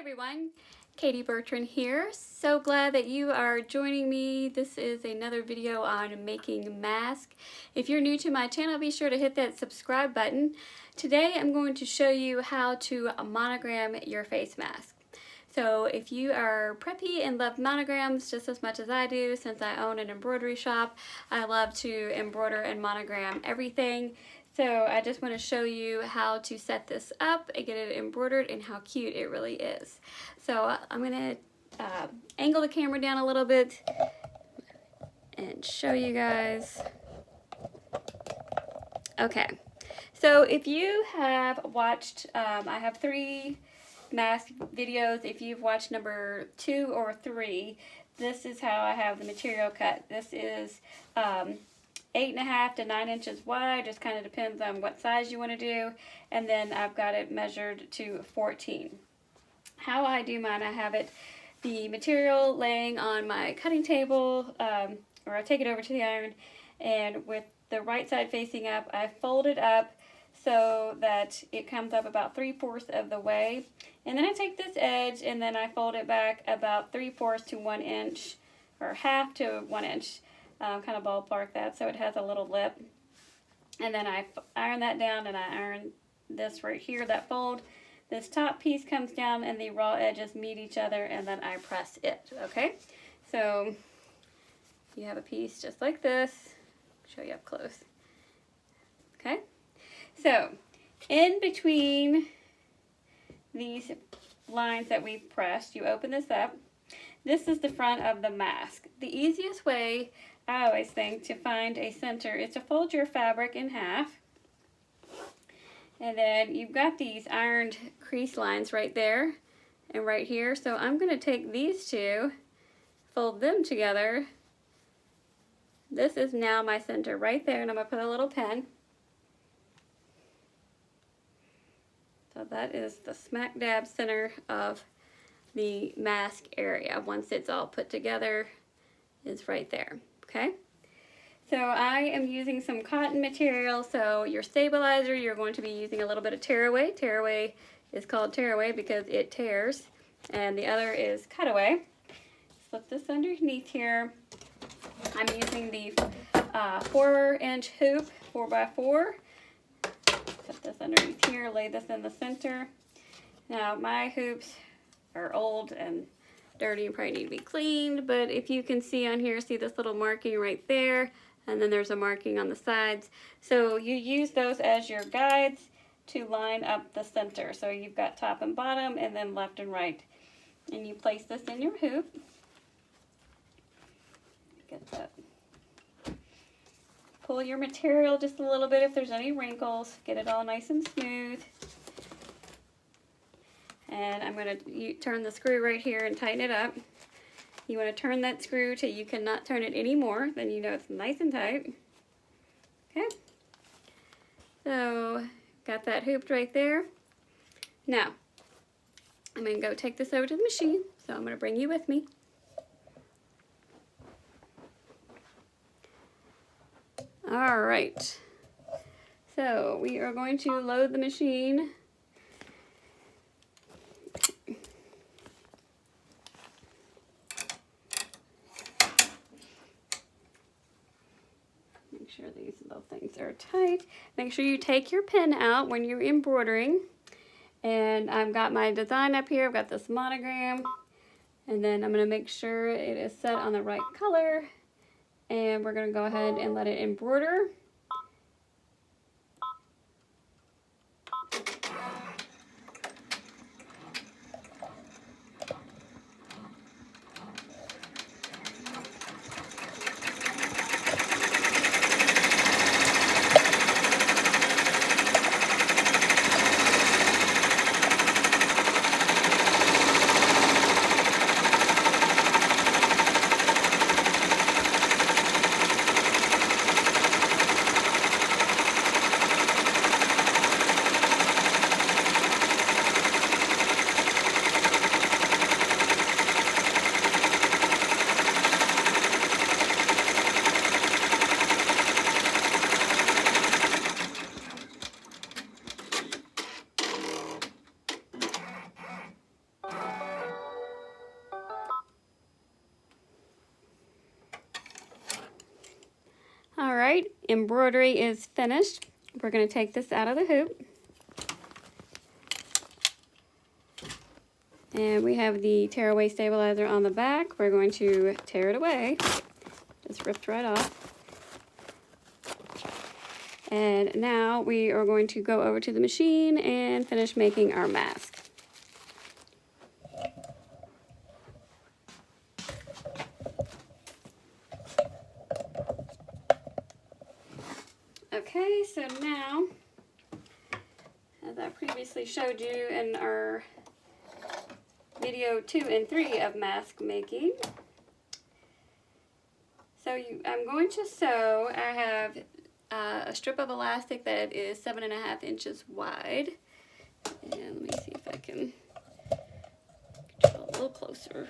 everyone, Katie Bertrand here. So glad that you are joining me. This is another video on making masks. If you're new to my channel, be sure to hit that subscribe button. Today I'm going to show you how to monogram your face mask. So if you are preppy and love monograms just as much as I do, since I own an embroidery shop, I love to embroider and monogram everything. So I just want to show you how to set this up and get it embroidered and how cute it really is. So I'm going to angle the camera down a little bit and show you guys. Okay, so if you have watched, I have 3 mask videos. If you've watched number 2 or 3, this is how I have the material cut. This is 8.5 to 9 inches wide, just kind of depends on what size you want to do, and then I've got it measured to 14. How I do mine, I have the material laying on my cutting table, or I take it over to the iron, and with the right side facing up, I fold it up so that it comes up about 3/4 of the way, and then I take this edge and then I fold it back about 3/4 to 1 inch, or half to 1 inch. Kind of ballpark that so it has a little lip, and then I iron that down, and I iron this right here, that fold. This top piece comes down and the raw edges meet each other, and then I press it. Okay, so you have a piece just like this. Show you up close. Okay, so in between these lines that we've pressed, you open this up. This is the front of the mask. The easiest way, I always think, to find a center is to fold your fabric in half, and then you've got these ironed crease lines right there and right here. So I'm going to take these two, fold them together. This is now my center right there, and I'm going to put a little pin. So that is the smack dab center of the mask area. Once it's all put together, is right there. Okay, so I am using some cotton material. So your stabilizer, you're going to be using a little bit of tearaway. Tearaway is called tearaway because it tears, and the other is cutaway. Slip this underneath here. I'm using the 4-inch hoop, 4x4. Put this underneath here, lay this in the center. Now my hoops are old and dirty and probably need to be cleaned, but if you can see on here, see this little marking right there, and then there's a marking on the sides. So you use those as your guides to line up the center. So you've got top and bottom, and then left and right. And you place this in your hoop. Get that. Pull your material just a little bit if there's any wrinkles. Get it all nice and smooth. And I'm going to turn the screw right here and tighten it up. You want to turn that screw till you cannot turn it anymore. Then you know it's nice and tight. Okay. So, got that hooped right there. Now, I'm going to go take this over to the machine. So I'm going to bring you with me. Alright. So, we are going to load the machine. Make sure these little things are tight. Make sure you take your pin out when you're embroidering. And I've got my design up here. I've got this monogram. And then I'm going to make sure it is set on the right color. And we're going to go ahead and let it embroider. right, embroidery is finished. We're going to take this out of the hoop. And we have the tearaway stabilizer on the back. We're going to tear it away. Just ripped right off. And now we are going to go over to the machine and finish making our mask. Okay, so now, as I previously showed you in our video 2 and 3 of mask making, so I'm going to sew. I have a strip of elastic that is 7.5 inches wide, and let me see if I can get a little closer.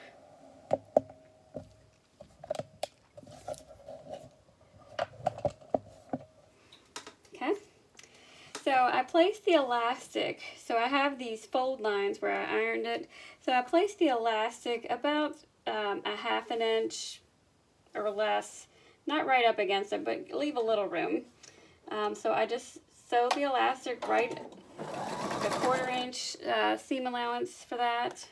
Okay, so I placed the elastic, so I have these fold lines where I ironed it, so I placed the elastic about a 1/2 inch or less, not right up against it, but leave a little room. So I just sewed the elastic right, the 1/4 inch seam allowance for that.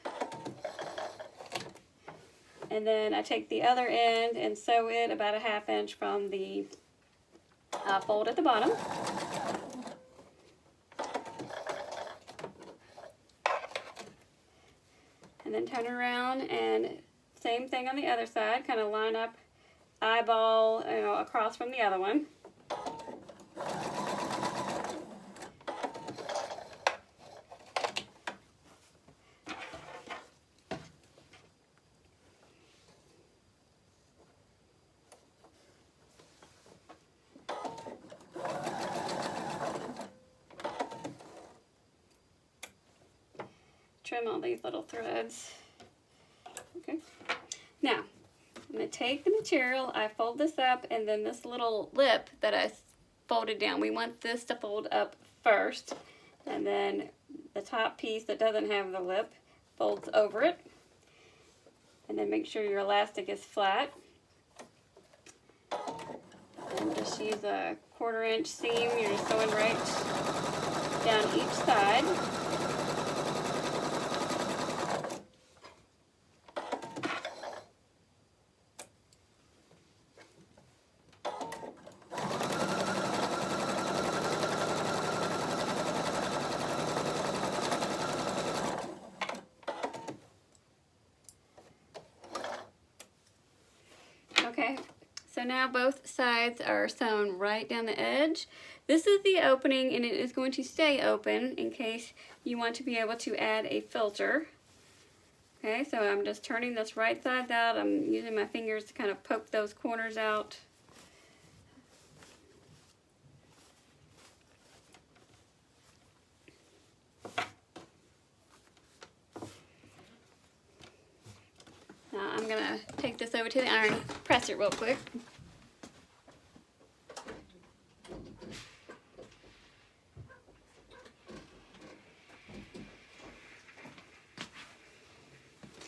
And then I take the other end and sew it about a 1/2 inch from the fold at the bottom. And then turn around and same thing on the other side, kind of line up eyeball, across from the other one. Trim all these little threads. Okay. Now, I'm going to take the material, I fold this up, and then this little lip that I folded down, we want this to fold up first, and then the top piece that doesn't have the lip folds over it, and then make sure your elastic is flat. And just use a 1/4 inch seam, you're just sewing right down each side. Okay, so now both sides are sewn right down the edge. This is the opening, and it is going to stay open in case you want to be able to add a filter. Okay, so I'm just turning this right side out. I'm using my fingers to kind of poke those corners out. Now I'm going to take this over to the iron, press it real quick.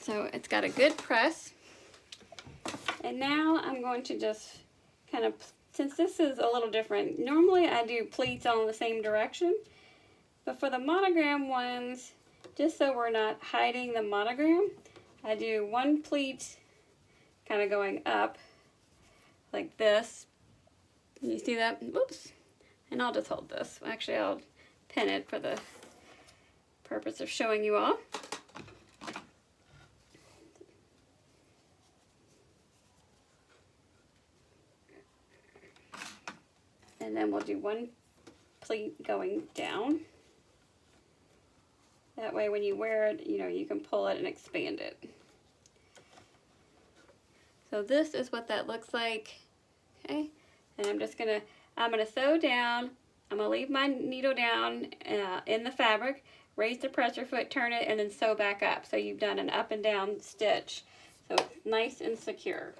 So it's got a good press. And now I'm going to just kind of, since this is a little different, normally I do pleats all in the same direction, but for the monogram ones, just so we're not hiding the monogram, I do one pleat kind of going up like this. You see that? Whoops. And I'll just hold this. Actually, I'll pin it for the purpose of showing you all. And then we'll do one pleat going down. That way when you wear it, you can pull it and expand it. So this is what that looks like. Okay, and I'm gonna sew down. I'm gonna leave my needle down in the fabric, raise the presser foot, turn it, and then sew back up. So you've done an up and down stitch. So it's nice and secure.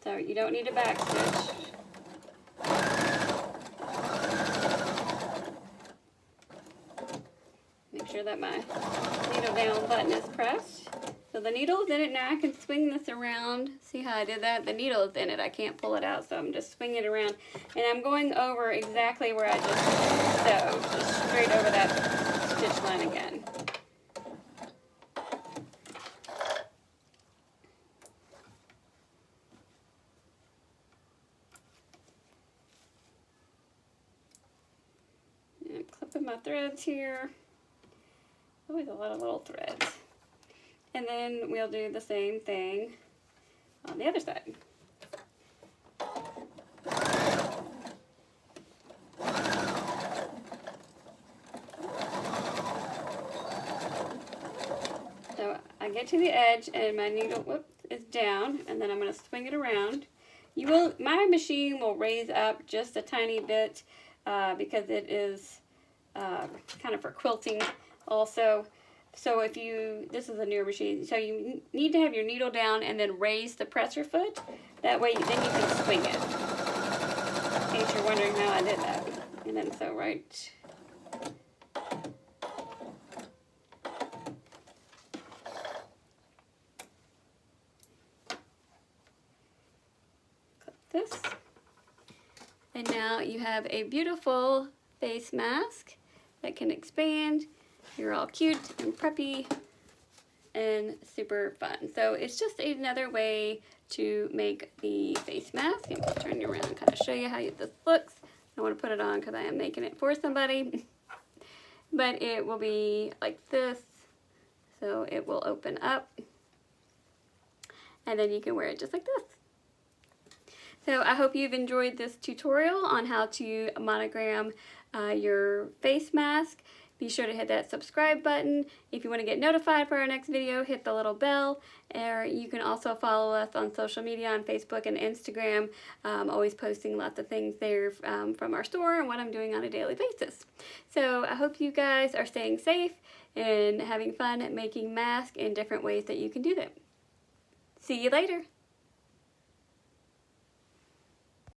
So you don't need a back stitch. Make sure that my needle down button is pressed. So the needle's in it now. I can swing this around. See how I did that? The needle is in it. I can't pull it out, so I'm just swinging it around. And I'm going over exactly where I just sewed, just straight over that stitch line again. And I'm clipping my threads here. Always a lot of little threads. And then we'll do the same thing on the other side. So I get to the edge and my needle is down, and then I'm going to swing it around. My machine will raise up just a tiny bit because it is kind of for quilting also. So this is a newer machine, so you need to have your needle down and then raise the presser foot. That way, then you can swing it. In case you're wondering how I did that. And then so right. Clip this. And now you have a beautiful face mask that can expand. You're all cute and preppy and super fun. So it's just another way to make the face mask. I'm going to turn you around and kind of show you how this looks. I want to put it on because I am making it for somebody. But it will be like this. So it will open up. And then you can wear it just like this. So I hope you've enjoyed this tutorial on how to monogram your face mask. Be sure to hit that subscribe button. If you want to get notified for our next video, hit the little bell. Or you can also follow us on social media on Facebook and Instagram. Always posting lots of things there from our store and what I'm doing on a daily basis. So I hope you guys are staying safe and having fun making masks in different ways that you can do them. See you later.